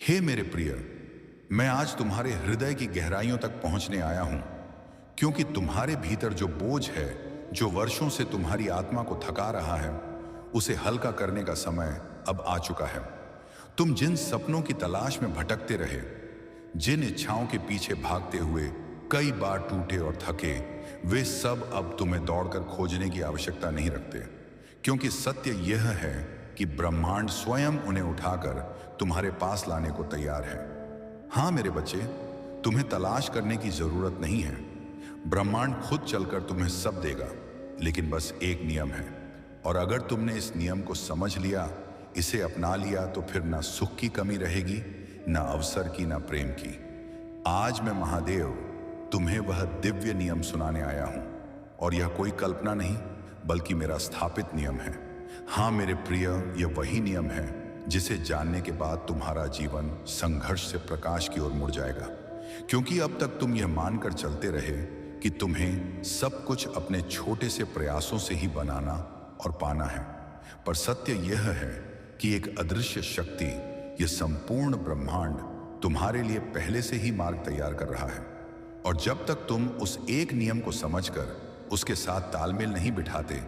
हे मेरे प्रिय, मैं आज तुम्हारे हृदय की गहराइयों तक पहुंचने आया हूं, क्योंकि तुम्हारे भीतर जो बोझ है, जो वर्षों से तुम्हारी आत्मा को थका रहा है, उसे हल्का करने का समय अब आ चुका है। तुम जिन सपनों की तलाश में भटकते रहे, जिन इच्छाओं के पीछे भागते हुए कई बार टूटे और थके, वे सब अब तुम्हें दौड़कर खोजने की आवश्यकता नहीं रखते, क्योंकि सत्य यह है कि ब्रह्मांड स्वयं उन्हें उठाकर तुम्हारे पास लाने को तैयार है। हाँ मेरे बच्चे, तुम्हें तलाश करने की जरूरत नहीं है। ब्रह्मांड खुद चलकर तुम्हें सब देगा, लेकिन बस एक नियम है, और अगर तुमने इस नियम को समझ लिया, इसे अपना लिया, तो फिर ना सुख की कमी रहेगी, ना अवसर की, ना प्रेम की। आज मैं महादेव तुम्हें वह दिव्य नियम सुनाने आया हूं, और यह कोई कल्पना नहीं बल्कि मेरा स्थापित नियम है। हाँ मेरे प्रिय, यह वही नियम है जिसे जानने के बाद तुम्हारा जीवन संघर्ष से प्रकाश की ओर मुड़ जाएगा, क्योंकि अब तक तुम यह मानकर चलते रहे कि तुम्हें सब कुछ अपने छोटे से प्रयासों से ही बनाना और पाना है। पर सत्य यह है कि एक अदृश्य शक्ति, यह संपूर्ण ब्रह्मांड तुम्हारे लिए पहले से ही मार्ग तैयार कर रहा है। और जब तक तुम उस एक नियम को समझकर उसके साथ तालमेल नहीं बिठाते,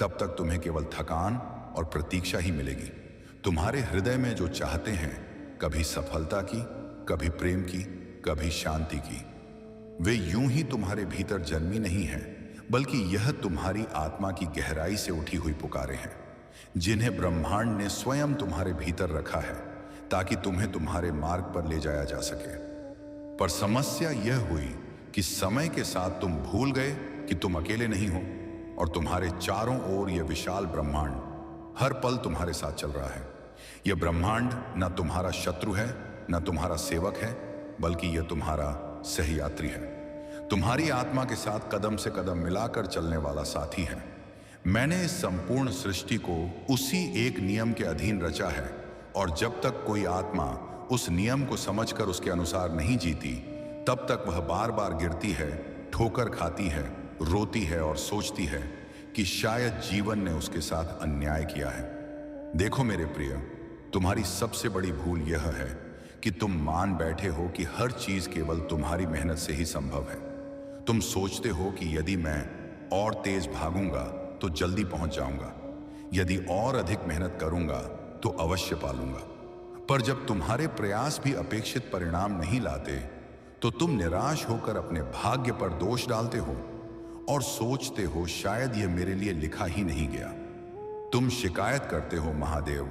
तब तक तुम्हें केवल थकान और प्रतीक्षा ही मिलेगी। तुम्हारे हृदय में जो चाहते हैं, कभी सफलता की, कभी प्रेम की, कभी शांति की, वे यूं ही तुम्हारे भीतर जन्मी नहीं है, बल्कि यह तुम्हारी आत्मा की गहराई से उठी हुई पुकारें हैं, जिन्हें ब्रह्मांड ने स्वयं तुम्हारे भीतर रखा है, ताकि तुम्हें तुम्हारे मार्ग पर ले जाया जा सके। पर समस्या यह हुई कि समय के साथ तुम भूल गए कि तुम अकेले नहीं हो, और तुम्हारे चारों ओर यह विशाल ब्रह्मांड हर पल तुम्हारे साथ चल रहा है। यह ब्रह्मांड न तुम्हारा शत्रु है, न तुम्हारा सेवक है, बल्कि यह तुम्हारा सहयात्री है, तुम्हारी आत्मा के साथ कदम से कदम मिलाकर चलने वाला साथी है। मैंने इस संपूर्ण सृष्टि को उसी एक नियम के अधीन रचा है, और जब तक कोई आत्मा उस नियम को समझकर उसके अनुसार नहीं जीती, तब तक वह बार बार गिरती है, ठोकर खाती है, रोती है और सोचती है कि शायद जीवन ने उसके साथ अन्याय किया है। देखो मेरे प्रिय, तुम्हारी सबसे बड़ी भूल यह है कि तुम मान बैठे हो कि हर चीज केवल तुम्हारी मेहनत से ही संभव है। तुम सोचते हो कि यदि मैं और तेज भागूंगा तो जल्दी पहुंच जाऊंगा, यदि और अधिक मेहनत करूंगा तो अवश्य पालूंगा। पर जब तुम्हारे प्रयास भी अपेक्षित परिणाम नहीं लाते, तो तुम निराश होकर अपने भाग्य पर दोष डालते हो और सोचते हो शायद यह मेरे लिए लिखा ही नहीं गया। तुम शिकायत करते हो, महादेव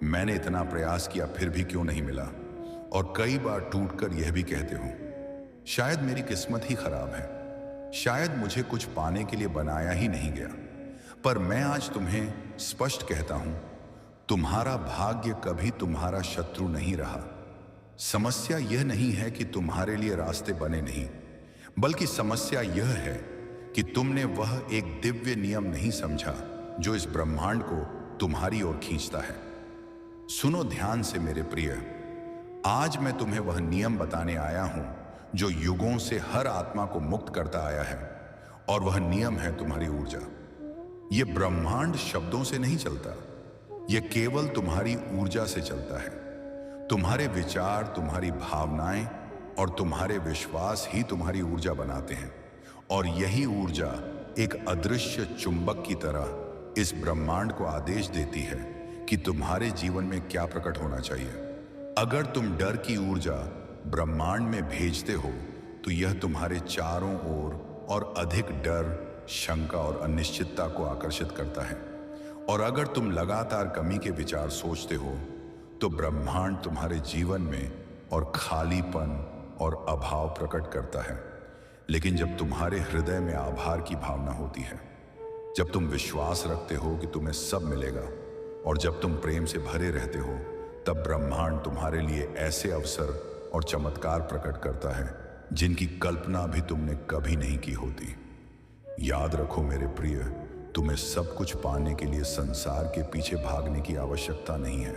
मैंने इतना प्रयास किया फिर भी क्यों नहीं मिला, और कई बार टूटकर यह भी कहते हो शायद मेरी किस्मत ही खराब है, शायद मुझे कुछ पाने के लिए बनाया ही नहीं गया। पर मैं आज तुम्हें स्पष्ट कहता हूं, तुम्हारा भाग्य कभी तुम्हारा शत्रु नहीं रहा। समस्या यह नहीं है कि तुम्हारे लिए रास्ते बने नहीं, बल्कि समस्या यह है कि तुमने वह एक दिव्य नियम नहीं समझा जो इस ब्रह्मांड को तुम्हारी ओर खींचता है। सुनो ध्यान से मेरे प्रिय, आज मैं तुम्हें वह नियम बताने आया हूं जो युगों से हर आत्मा को मुक्त करता आया है, और वह नियम है तुम्हारी ऊर्जा। यह ब्रह्मांड शब्दों से नहीं चलता, यह केवल तुम्हारी ऊर्जा से चलता है। तुम्हारे विचार, तुम्हारी भावनाएं और तुम्हारे विश्वास ही तुम्हारी ऊर्जा बनाते हैं, और यही ऊर्जा एक अदृश्य चुंबक की तरह इस ब्रह्मांड को आदेश देती है कि तुम्हारे जीवन में क्या प्रकट होना चाहिए। अगर तुम डर की ऊर्जा ब्रह्मांड में भेजते हो, तो यह तुम्हारे चारों ओर और अधिक डर, शंका और अनिश्चितता को आकर्षित करता है। और अगर तुम लगातार कमी के विचार सोचते हो, तो ब्रह्मांड तुम्हारे जीवन में और खालीपन और अभाव प्रकट करता है। लेकिन जब तुम्हारे हृदय में आभार की भावना होती है, जब तुम विश्वास रखते हो कि तुम्हें सब मिलेगा, और जब तुम प्रेम से भरे रहते हो, तब ब्रह्मांड तुम्हारे लिए ऐसे अवसर और चमत्कार प्रकट करता है जिनकी कल्पना भी तुमने कभी नहीं की होती। याद रखो मेरे प्रिय, तुम्हें सब कुछ पाने के लिए संसार के पीछे भागने की आवश्यकता नहीं है।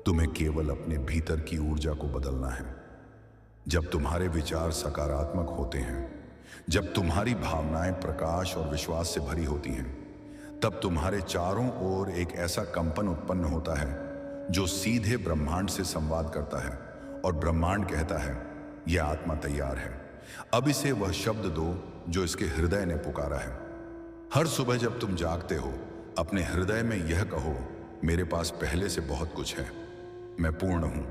तुम्हें केवल अपने भीतर की ऊर्जा को बदलना है। जब तुम्हारे विचार सकारात्मक होते हैं, जब तुम्हारी भावनाएं प्रकाश और विश्वास से भरी होती हैं, तब तुम्हारे चारों ओर एक ऐसा कंपन उत्पन्न होता है जो सीधे ब्रह्मांड से संवाद करता है और ब्रह्मांड कहता है, यह आत्मा तैयार है, अब इसे वह शब्द दो जो इसके हृदय ने पुकारा है। हर सुबह जब तुम जागते हो, अपने हृदय में यह कहो, मेरे पास पहले से बहुत कुछ है, मैं पूर्ण हूं,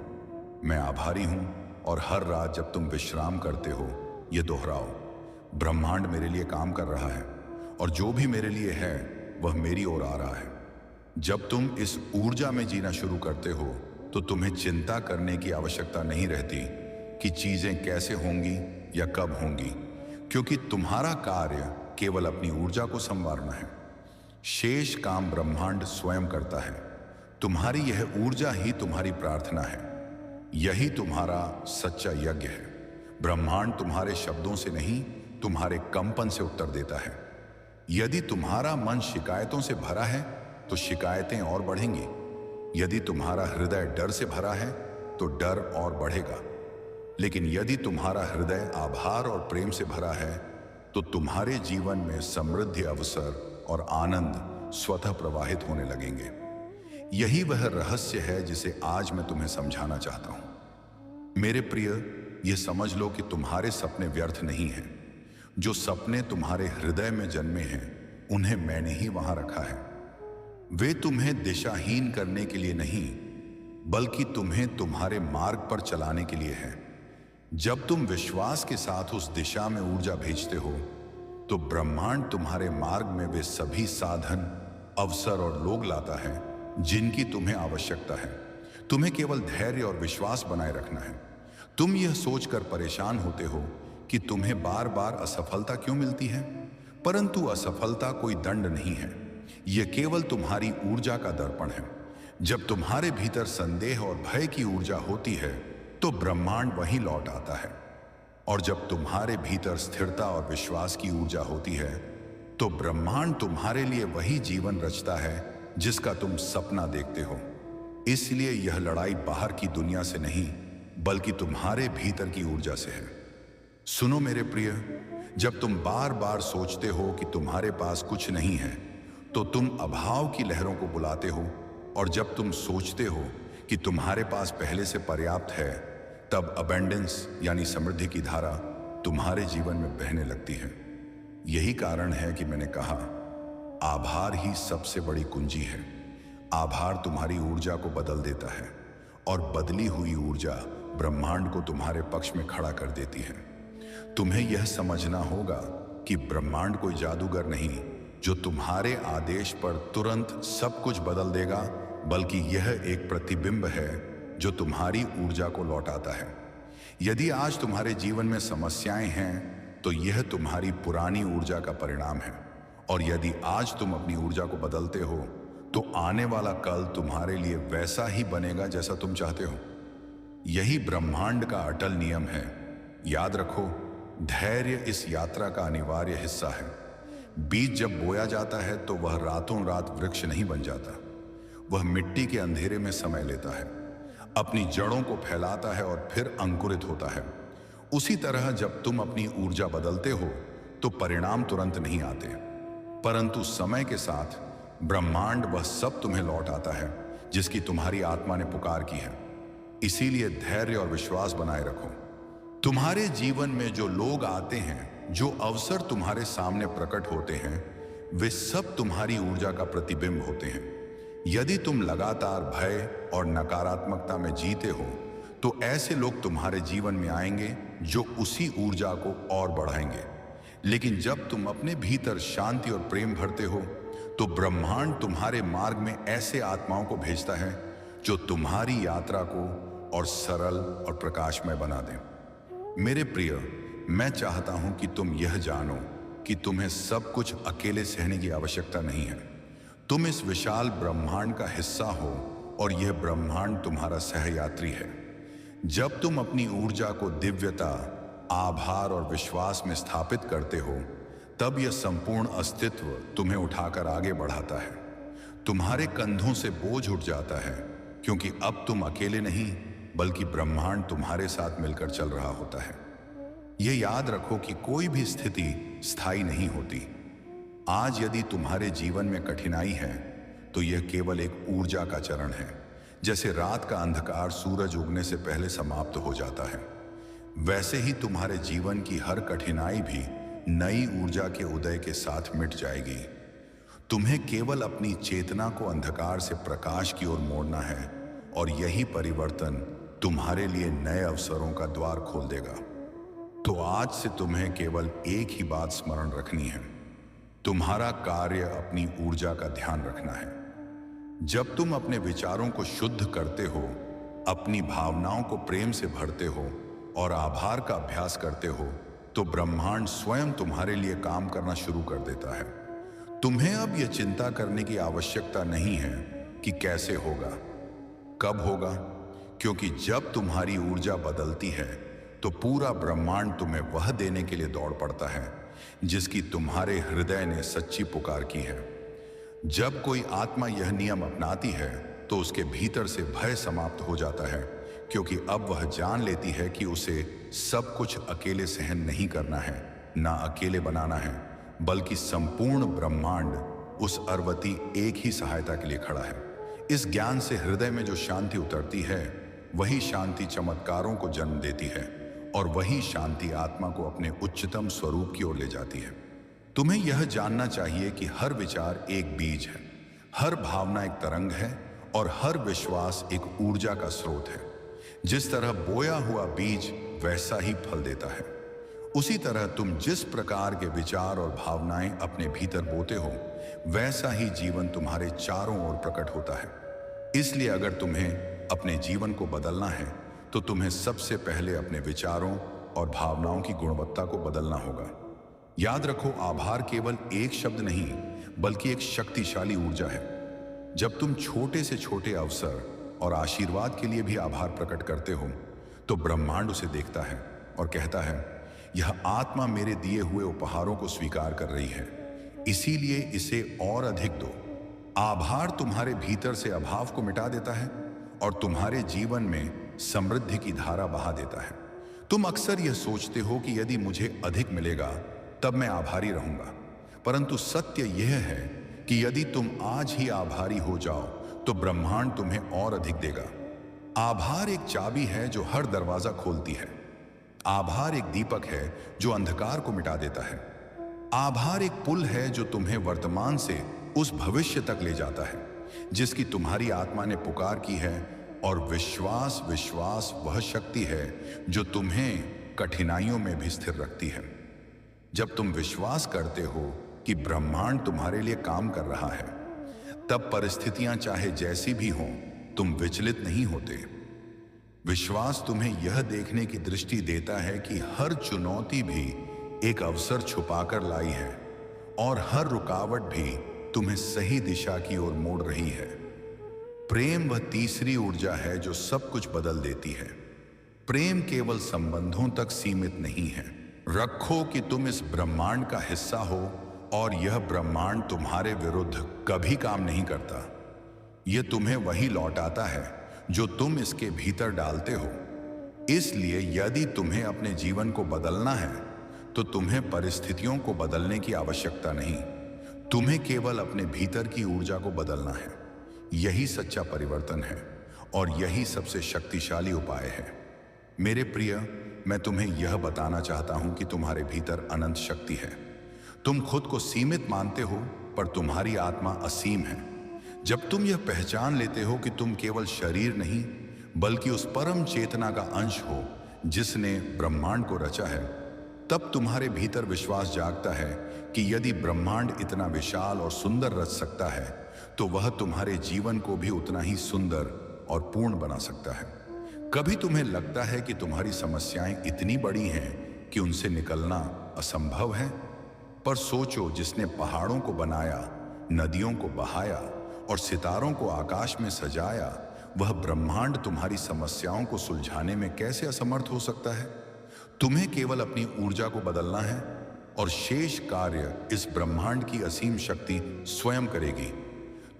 मैं आभारी हूं। और हर रात जब तुम विश्राम करते हो, यह दोहराओ, ब्रह्मांड मेरे लिए काम कर रहा है और जो भी मेरे लिए है वह मेरी ओर आ रहा है। जब तुम इस ऊर्जा में जीना शुरू करते हो तो तुम्हें चिंता करने की आवश्यकता नहीं रहती कि चीजें कैसे होंगी या कब होंगी, क्योंकि तुम्हारा कार्य केवल अपनी ऊर्जा को संवारना है। शेष काम ब्रह्मांड स्वयं करता है। तुम्हारी यह ऊर्जा ही तुम्हारी प्रार्थना है, यही तुम्हारा सच्चा यज्ञ है। ब्रह्मांड तुम्हारे शब्दों से नहीं, तुम्हारे कंपन से उत्तर देता है। यदि तुम्हारा मन शिकायतों से भरा है तो शिकायतें और बढ़ेंगी। यदि तुम्हारा हृदय डर से भरा है तो डर और बढ़ेगा। लेकिन यदि तुम्हारा हृदय आभार और प्रेम से भरा है तो तुम्हारे जीवन में समृद्धि, अवसर और आनंद स्वतः प्रवाहित होने लगेंगे। यही वह रहस्य है जिसे आज मैं तुम्हें समझाना चाहता हूं। मेरे प्रिय, यह समझ लो कि तुम्हारे सपने व्यर्थ नहीं हैं। जो सपने तुम्हारे हृदय में जन्मे हैं, उन्हें मैंने ही वहां रखा है। वे तुम्हें दिशाहीन करने के लिए नहीं, बल्कि तुम्हें तुम्हारे मार्ग पर चलाने के लिए है। जब तुम विश्वास के साथ उस दिशा में ऊर्जा भेजते हो तो ब्रह्मांड तुम्हारे मार्ग में वे सभी साधन, अवसर और लोग लाता है जिनकी तुम्हें आवश्यकता है। तुम्हें केवल धैर्य और विश्वास बनाए रखना है। तुम यह सोचकर परेशान होते हो कि तुम्हें बार बार असफलता क्यों मिलती है, परंतु असफलता कोई दंड नहीं है, यह केवल तुम्हारी ऊर्जा का दर्पण है। जब तुम्हारे भीतर संदेह और भय की ऊर्जा होती है तो ब्रह्मांड वहीं लौट आता है, और जब तुम्हारे भीतर स्थिरता और विश्वास की ऊर्जा होती है तो ब्रह्मांड तुम्हारे लिए वही जीवन रचता है जिसका तुम सपना देखते हो। इसलिए यह लड़ाई बाहर की दुनिया से नहीं, बल्कि तुम्हारे भीतर की ऊर्जा से है। सुनो मेरे प्रिय, जब तुम बार बार सोचते हो कि तुम्हारे पास कुछ नहीं है तो तुम अभाव की लहरों को बुलाते हो, और जब तुम सोचते हो कि तुम्हारे पास पहले से पर्याप्त है, तब अबेंडेंस यानी समृद्धि की धारा तुम्हारे जीवन में बहने लगती है। यही कारण है कि मैंने कहा, आभार ही सबसे बड़ी कुंजी है। आभार तुम्हारी ऊर्जा को बदल देता है और बदली हुई ऊर्जा ब्रह्मांड को तुम्हारे पक्ष में खड़ा कर देती है। तुम्हें यह समझना होगा कि ब्रह्मांड कोई जादूगर नहीं जो तुम्हारे आदेश पर तुरंत सब कुछ बदल देगा, बल्कि यह एक प्रतिबिंब है जो तुम्हारी ऊर्जा को लौटाता है। यदि आज तुम्हारे जीवन में समस्याएं हैं तो यह तुम्हारी पुरानी ऊर्जा का परिणाम है, और यदि आज तुम अपनी ऊर्जा को बदलते हो तो आने वाला कल तुम्हारे लिए वैसा ही बनेगा जैसा तुम चाहते हो। यही ब्रह्मांड का अटल नियम है। याद रखो, धैर्य इस यात्रा का अनिवार्य हिस्सा है। बीज जब बोया जाता है तो वह रातों रात वृक्ष नहीं बन जाता। वह मिट्टी के अंधेरे में समय लेता है, अपनी जड़ों को फैलाता है और फिर अंकुरित होता है। उसी तरह जब तुम अपनी ऊर्जा बदलते हो तो परिणाम तुरंत नहीं आते, परंतु समय के साथ ब्रह्मांड वह सब तुम्हें लौट आता है जिसकी तुम्हारी आत्मा ने पुकार की है। इसीलिए धैर्य और विश्वास बनाए रखो। तुम्हारे जीवन में जो लोग आते हैं, जो अवसर तुम्हारे सामने प्रकट होते हैं, वे सब तुम्हारी ऊर्जा का प्रतिबिंब होते हैं। यदि तुम लगातार भय और नकारात्मकता में जीते हो तो ऐसे लोग तुम्हारे जीवन में आएंगे जो उसी ऊर्जा को और बढ़ाएंगे। लेकिन जब तुम अपने भीतर शांति और प्रेम भरते हो तो ब्रह्मांड तुम्हारे मार्ग में ऐसे आत्माओं को भेजता है जो तुम्हारी यात्रा को और सरल और प्रकाशमय बना दें। मेरे प्रिय, मैं चाहता हूं कि तुम यह जानो कि तुम्हें सब कुछ अकेले सहने की आवश्यकता नहीं है। तुम इस विशाल ब्रह्मांड का हिस्सा हो और यह ब्रह्मांड तुम्हारा सहयात्री है। जब तुम अपनी ऊर्जा को दिव्यता, आभार और विश्वास में स्थापित करते हो, तब यह संपूर्ण अस्तित्व तुम्हें उठाकर आगे बढ़ाता है। तुम्हारे कंधों से बोझ उठ जाता है, क्योंकि अब तुम अकेले नहीं, बल्कि ब्रह्मांड तुम्हारे साथ मिलकर चल रहा होता है। यह याद रखो कि कोई भी स्थिति स्थायी नहीं होती। आज यदि तुम्हारे जीवन में कठिनाई है तो यह केवल एक ऊर्जा का चरण है जैसे रात का अंधकार सूरज उगने से पहले समाप्त हो जाता है, वैसे ही तुम्हारे जीवन की हर कठिनाई भी नई ऊर्जा के उदय के साथ मिट जाएगी। तुम्हें केवल अपनी चेतना को अंधकार से प्रकाश की ओर मोड़ना है और यही परिवर्तन तुम्हारे लिए नए अवसरों का द्वार खोल देगा। तो आज से तुम्हें केवल एक ही बात स्मरण रखनी है, तुम्हारा कार्य अपनी ऊर्जा का ध्यान रखना है। जब तुम अपने विचारों को शुद्ध करते हो, अपनी भावनाओं को प्रेम से भरते हो और आभार का अभ्यास करते हो, तो ब्रह्मांड स्वयं तुम्हारे लिए काम करना शुरू कर देता है। तुम्हें अब यह चिंता करने की आवश्यकता नहीं है कि कैसे होगा, कब होगा, क्योंकि जब तुम्हारी ऊर्जा बदलती है तो पूरा ब्रह्मांड तुम्हें वह देने के लिए दौड़ पड़ता है जिसकी तुम्हारे हृदय ने सच्ची पुकार की है। जब कोई आत्मा यह नियम अपनाती है तो उसके भीतर से भय समाप्त हो जाता है, क्योंकि अब वह जान लेती है कि उसे सब कुछ अकेले सहन नहीं करना है, ना अकेले बनाना है, बल्कि संपूर्ण ब्रह्मांड उस अरवती एक ही सहायता के लिए खड़ा है। इस ज्ञान से हृदय में जो शांति उतरती है, वही शांति चमत्कारों को जन्म देती है और वही शांति आत्मा को अपने उच्चतम स्वरूप की ओर ले जाती है। तुम्हें यह जानना चाहिए कि हर विचार एक बीज है, हर भावना एक तरंग है और हर विश्वास एक ऊर्जा का स्रोत है। जिस तरह बोया हुआ बीज वैसा ही फल देता है, उसी तरह तुम जिस प्रकार के विचार और भावनाएं अपने भीतर बोते हो, वैसा ही जीवन तुम्हारे चारों ओर प्रकट होता है। इसलिए अगर तुम्हें अपने जीवन को बदलना है तो तुम्हें सबसे पहले अपने विचारों और भावनाओं की गुणवत्ता को बदलना होगा। याद रखो, आभार केवल एक शब्द नहीं बल्कि एक शक्तिशाली ऊर्जा है। जब तुम छोटे से छोटे अवसर और आशीर्वाद के लिए भी आभार प्रकट करते हो तो ब्रह्मांड उसे देखता है और कहता है, यह आत्मा मेरे दिए हुए उपहारों को स्वीकार कर रही है, इसीलिए इसे और अधिक दो। आभार तुम्हारे भीतर से अभाव को मिटा देता है और तुम्हारे जीवन में समृद्धि की धारा बहा देता है। तुम अक्सर यह सोचते हो कि यदि मुझे अधिक मिलेगा तब मैं आभारी रहूंगा, परंतु सत्य यह है कि यदि तुम आज ही आभारी हो जाओ तो ब्रह्मांड तुम्हें और अधिक देगा। आभार एक चाबी है जो हर दरवाजा खोलती है। आभार एक दीपक है जो अंधकार को मिटा देता है। आभार एक पुल है जो तुम्हें वर्तमान से उस भविष्य तक ले जाता है जिसकी तुम्हारी आत्मा ने पुकार की है। और विश्वास वह शक्ति है जो तुम्हें कठिनाइयों में भी स्थिर रखती है। जब तुम विश्वास करते हो कि ब्रह्मांड तुम्हारे लिए काम कर रहा है, तब परिस्थितियां चाहे जैसी भी हों, तुम विचलित नहीं होते। विश्वास तुम्हें यह देखने की दृष्टि देता है कि हर चुनौती भी एक अवसर छुपाकर लाई है और हर रुकावट भी तुम्हें सही दिशा की ओर मोड़ रही है। प्रेम वह तीसरी ऊर्जा है जो सब कुछ बदल देती है। प्रेम केवल संबंधों तक सीमित नहीं है। रखो कि तुम इस ब्रह्मांड का हिस्सा हो और यह ब्रह्मांड तुम्हारे विरुद्ध कभी काम नहीं करता। यह तुम्हें वही लौटाता है जो तुम इसके भीतर डालते हो। इसलिए यदि तुम्हें अपने जीवन को बदलना है तो तुम्हें परिस्थितियों को बदलने की आवश्यकता नहीं, तुम्हें केवल अपने भीतर की ऊर्जा को बदलना है। यही सच्चा परिवर्तन है और यही सबसे शक्तिशाली उपाय है। मेरे प्रिय, मैं तुम्हें यह बताना चाहता हूं कि तुम्हारे भीतर अनंत शक्ति है। तुम खुद को सीमित मानते हो पर तुम्हारी आत्मा असीम है। जब तुम यह पहचान लेते हो कि तुम केवल शरीर नहीं बल्कि उस परम चेतना का अंश हो जिसने ब्रह्मांड को रचा है, तब तुम्हारे भीतर विश्वास जागता है कि यदि ब्रह्मांड इतना विशाल और सुंदर रच सकता है तो वह तुम्हारे जीवन को भी उतना ही सुंदर और पूर्ण बना सकता है। कभी तुम्हें लगता है कि तुम्हारी समस्याएं इतनी बड़ी हैं कि उनसे निकलना असंभव है, पर सोचो, जिसने पहाड़ों को बनाया, नदियों को बहाया और सितारों को आकाश में सजाया, वह ब्रह्मांड तुम्हारी समस्याओं को सुलझाने में कैसे असमर्थ हो सकता है। तुम्हें केवल अपनी ऊर्जा को बदलना है और शेष कार्य इस ब्रह्मांड की असीम शक्ति स्वयं करेगी।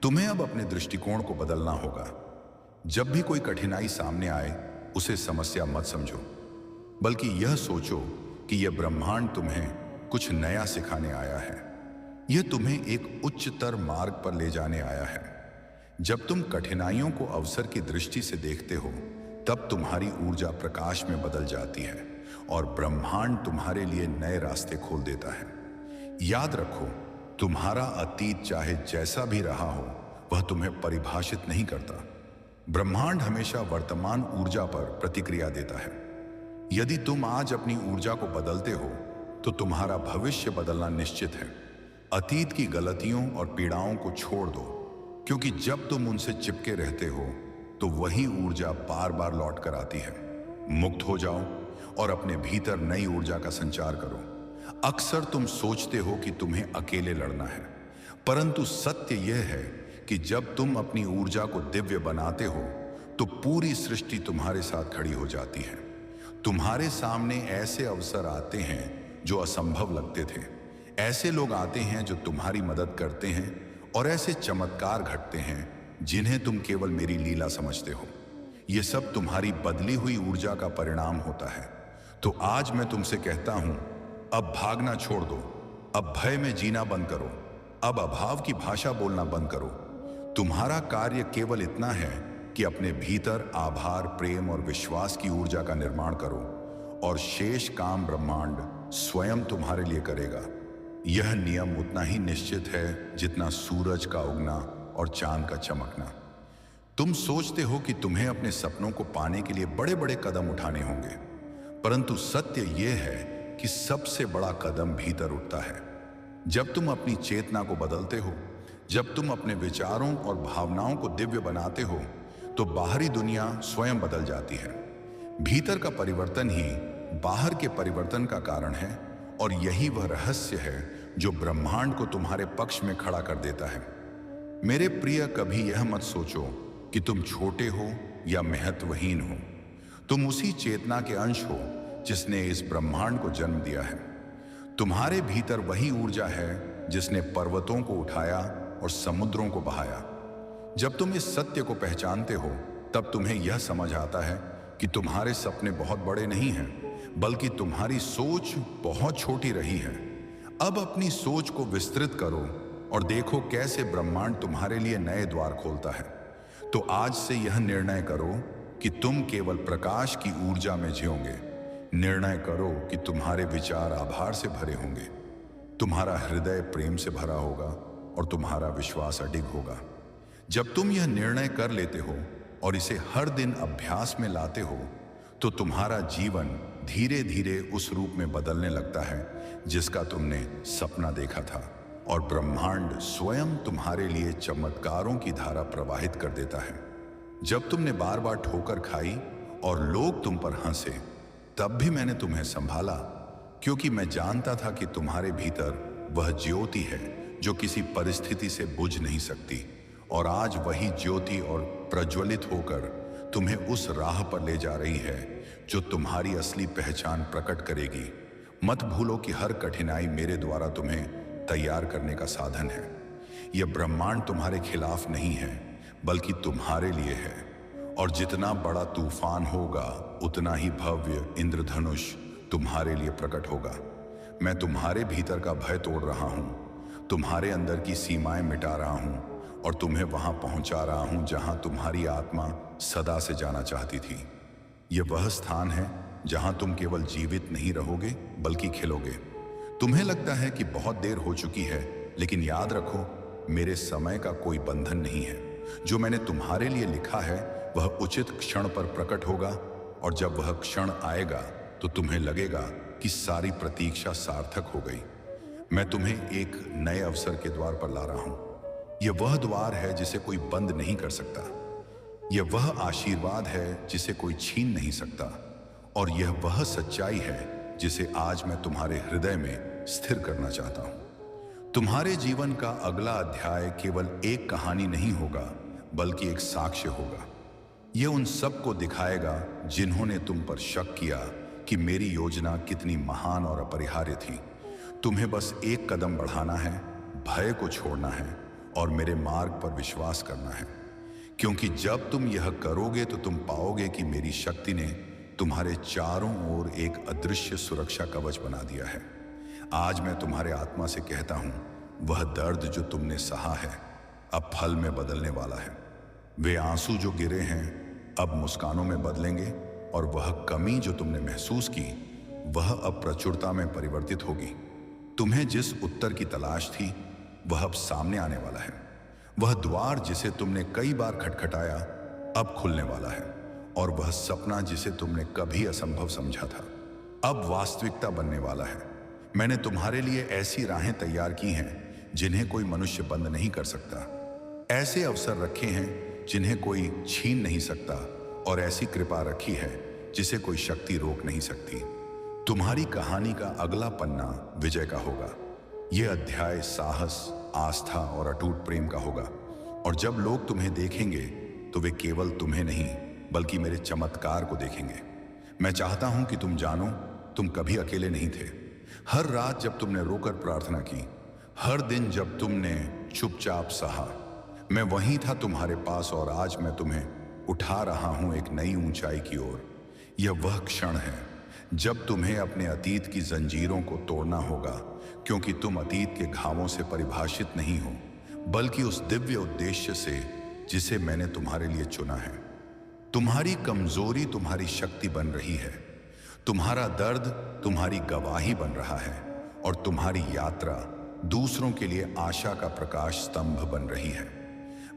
तुम्हें अब अपने दृष्टिकोण को बदलना होगा। जब भी कोई कठिनाई सामने आए, उसे समस्या मत समझो, बल्कि यह सोचो कि यह ब्रह्मांड तुम्हें कुछ नया सिखाने आया है। यह तुम्हें एक उच्चतर मार्ग पर ले जाने आया है। जब तुम कठिनाइयों को अवसर की दृष्टि से देखते हो, तब तुम्हारी ऊर्जा प्रकाश में बदल जाती है और ब्रह्मांड तुम्हारे लिए नए रास्ते खोल देता है। याद रखो, तुम्हारा अतीत चाहे जैसा भी रहा हो, वह तुम्हें परिभाषित नहीं करता। ब्रह्मांड हमेशा वर्तमान ऊर्जा पर प्रतिक्रिया देता है। यदि तुम आज अपनी ऊर्जा को बदलते हो, तो तुम्हारा भविष्य बदलना निश्चित है। अतीत की गलतियों और पीड़ाओं को छोड़ दो, क्योंकि जब तुम उनसे चिपके रहते हो, तो वही ऊर्जा बार बार लौट कर आती है। मुक्त हो जाओ और अपने भीतर नई ऊर्जा का संचार करो। अक्सर तुम सोचते हो कि तुम्हें अकेले लड़ना है, परंतु सत्य यह है कि जब तुम अपनी ऊर्जा को दिव्य बनाते हो, तो पूरी सृष्टि तुम्हारे साथ खड़ी हो जाती है। तुम्हारे सामने ऐसे अवसर आते हैं जो असंभव लगते थे। ऐसे लोग आते हैं जो तुम्हारी मदद करते हैं, और ऐसे चमत्कार घटते हैं जिन्हें तुम केवल मेरी लीला समझते हो। यह सब तुम्हारी बदली हुई ऊर्जा का परिणाम होता है। तो आज मैं तुमसे कहता हूं, अब भागना छोड़ दो, अब भय में जीना बंद करो, अब अभाव की भाषा बोलना बंद करो। तुम्हारा कार्य केवल इतना है कि अपने भीतर आभार, प्रेम और विश्वास की ऊर्जा का निर्माण करो, और शेष काम ब्रह्मांड स्वयं तुम्हारे लिए करेगा। यह नियम उतना ही निश्चित है जितना सूरज का उगना और चांद का चमकना। तुम सोचते हो कि तुम्हें अपने सपनों को पाने के लिए बड़े बड़े कदम उठाने होंगे, परंतु सत्य यह है कि सबसे बड़ा कदम भीतर उठता है। जब तुम अपनी चेतना को बदलते हो, जब तुम अपने विचारों और भावनाओं को दिव्य बनाते हो, तो बाहरी दुनिया स्वयं बदल जाती है। भीतर का परिवर्तन ही बाहर के परिवर्तन का कारण है, और यही वह रहस्य है जो ब्रह्मांड को तुम्हारे पक्ष में खड़ा कर देता है। मेरे प्रिय, कभी यह मत सोचो कि तुम छोटे हो या महत्वहीन हो। तुम उसी चेतना के अंश हो जिसने इस ब्रह्मांड को जन्म दिया है। तुम्हारे भीतर वही ऊर्जा है जिसने पर्वतों को उठाया और समुद्रों को बहाया। जब तुम इस सत्य को पहचानते हो, तब तुम्हें यह समझ आता है कि तुम्हारे सपने बहुत बड़े नहीं हैं, बल्कि तुम्हारी सोच बहुत छोटी रही है। अब अपनी सोच को विस्तृत करो और देखो कैसे ब्रह्मांड तुम्हारे लिए नए द्वार खोलता है। तो आज से यह निर्णय करो कि तुम केवल प्रकाश की ऊर्जा में जियोगे। निर्णय करो कि तुम्हारे विचार आभार से भरे होंगे, तुम्हारा हृदय प्रेम से भरा होगा और तुम्हारा विश्वास अडिग होगा। जब तुम यह निर्णय कर लेते हो और इसे हर दिन अभ्यास में लाते हो, तो तुम्हारा जीवन धीरे धीरे उस रूप में बदलने लगता है जिसका तुमने सपना देखा था, और ब्रह्मांड स्वयं तुम्हारे लिए चमत्कारों की धारा प्रवाहित कर देता है। जब तुमने बार बार ठोकर खाई और लोग तुम पर हंसे, तब भी मैंने तुम्हें संभाला, क्योंकि मैं जानता था कि तुम्हारे भीतर वह ज्योति है जो किसी परिस्थिति से बुझ नहीं सकती। और आज वही ज्योति और प्रज्वलित होकर तुम्हें उस राह पर ले जा रही है जो तुम्हारी असली पहचान प्रकट करेगी। मत भूलो कि हर कठिनाई मेरे द्वारा तुम्हें तैयार करने का साधन है। यह ब्रह्मांड तुम्हारे खिलाफ नहीं है, बल्कि तुम्हारे लिए है। और जितना बड़ा तूफान होगा, उतना ही भव्य इंद्रधनुष तुम्हारे लिए प्रकट होगा। मैं तुम्हारे भीतर का भय तोड़ रहा हूं, तुम्हारे अंदर की सीमाएं मिटा रहा हूं, और तुम्हें वहां पहुंचा रहा हूं जहां तुम्हारी आत्मा सदा से जाना चाहती थी। यह वह स्थान है जहां तुम केवल जीवित नहीं रहोगे, बल्कि खिलोगे। तुम्हें लगता है कि बहुत देर हो चुकी है, लेकिन याद रखो, मेरे समय का कोई बंधन नहीं है। जो मैंने तुम्हारे लिए लिखा है वह उचित क्षण पर प्रकट होगा, और जब वह क्षण आएगा तो तुम्हें लगेगा कि सारी प्रतीक्षा सार्थक हो गई। मैं तुम्हें एक नए अवसर के द्वार पर ला रहा हूं। यह वह द्वार है जिसे कोई बंद नहीं कर सकता। यह वह आशीर्वाद है जिसे कोई छीन नहीं सकता, और यह वह सच्चाई है जिसे आज मैं तुम्हारे हृदय में स्थिर करना चाहता हूं। तुम्हारे जीवन का अगला अध्याय केवल एक कहानी नहीं होगा, बल्कि एक साक्ष्य होगा। यह उन सबको दिखाएगा जिन्होंने तुम पर शक किया कि मेरी योजना कितनी महान और अपरिहार्य थी। तुम्हें बस एक कदम बढ़ाना है, भय को छोड़ना है और मेरे मार्ग पर विश्वास करना है, क्योंकि जब तुम यह करोगे तो तुम पाओगे कि मेरी शक्ति ने तुम्हारे चारों ओर एक अदृश्य सुरक्षा कवच बना दिया है। आज मैं तुम्हारे आत्मा से कहता हूं, वह दर्द जो तुमने सहा है अब फल में बदलने वाला है। वे आंसू जो गिरे हैं अब मुस्कानों में बदलेंगे और वह कमी जो तुमने महसूस की वह अब प्रचुरता में परिवर्तित होगी। तुम्हें जिस उत्तर की तलाश थी वह अब सामने आने वाला है। वह द्वार जिसे तुमने कई बार खटखटाया अब खुलने वाला है और वह सपना जिसे तुमने कभी असंभव समझा था अब वास्तविकता बनने वाला है। मैंने तुम्हारे लिए ऐसी राहें तैयार की हैं जिन्हें कोई मनुष्य बंद नहीं कर सकता। ऐसे अवसर रखे हैं जिन्हें कोई छीन नहीं सकता और ऐसी कृपा रखी है जिसे कोई शक्ति रोक नहीं सकती। तुम्हारी कहानी का अगला पन्ना विजय का होगा। यह अध्याय साहस, आस्था और अटूट प्रेम का होगा। और जब लोग तुम्हें देखेंगे तो वे केवल तुम्हें नहीं बल्कि मेरे चमत्कार को देखेंगे। मैं चाहता हूं कि तुम जानो तुम कभी अकेले नहीं थे। हर रात जब तुमने रोकर प्रार्थना की, हर दिन जब तुमने चुपचाप सहा, मैं वहीं था तुम्हारे पास और आज मैं तुम्हें उठा रहा हूं एक नई ऊंचाई की ओर। यह वह क्षण है जब तुम्हें अपने अतीत की जंजीरों को तोड़ना होगा, क्योंकि तुम अतीत के घावों से परिभाषित नहीं हो बल्कि उस दिव्य उद्देश्य से जिसे मैंने तुम्हारे लिए चुना है। तुम्हारी कमजोरी तुम्हारी शक्ति बन रही है, तुम्हारा दर्द तुम्हारी गवाही बन रहा है और तुम्हारी यात्रा दूसरों के लिए आशा का प्रकाश स्तंभ बन रही है।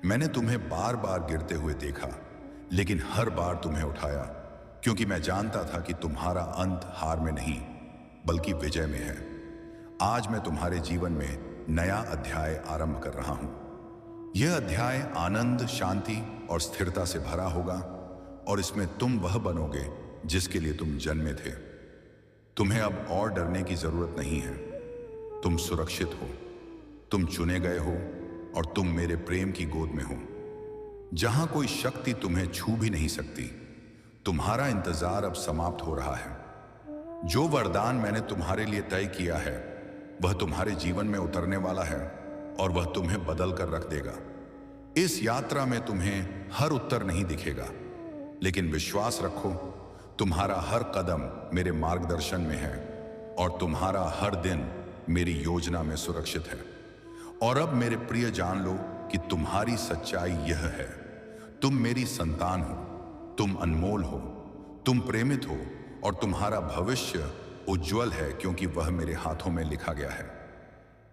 मैंने तुम्हें बार बार गिरते हुए देखा, लेकिन हर बार तुम्हें उठाया, क्योंकि मैं जानता था कि तुम्हारा अंत हार में नहीं बल्कि विजय में है। आज मैं तुम्हारे जीवन में नया अध्याय आरंभ कर रहा हूं। यह अध्याय आनंद, शांति और स्थिरता से भरा होगा और इसमें तुम वह बनोगे जिसके लिए तुम जन्मे थे। तुम्हें अब और डरने की जरूरत नहीं है। तुम सुरक्षित हो, तुम चुने गए हो और तुम मेरे प्रेम की गोद में हो, जहां कोई शक्ति तुम्हें छू भी नहीं सकती। तुम्हारा इंतजार अब समाप्त हो रहा है। जो वरदान मैंने तुम्हारे लिए तय किया है वह तुम्हारे जीवन में उतरने वाला है और वह तुम्हें बदल कर रख देगा। इस यात्रा में तुम्हें हर उत्तर नहीं दिखेगा, लेकिन विश्वास रखो, तुम्हारा हर कदम मेरे मार्गदर्शन में है और तुम्हारा हर दिन मेरी योजना में सुरक्षित है। और अब मेरे प्रिय जान लो कि तुम्हारी सच्चाई यह है, तुम मेरी संतान हो, तुम अनमोल हो, तुम प्रेमित हो और तुम्हारा भविष्य उज्जवल है, क्योंकि वह मेरे हाथों में लिखा गया है।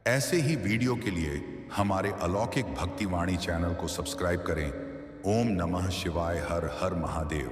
ऐसे ही वीडियो के लिए हमारे अलौकिक भक्तिवाणी चैनल को सब्सक्राइब करें। ओम नमः शिवाय। हर हर महादेव।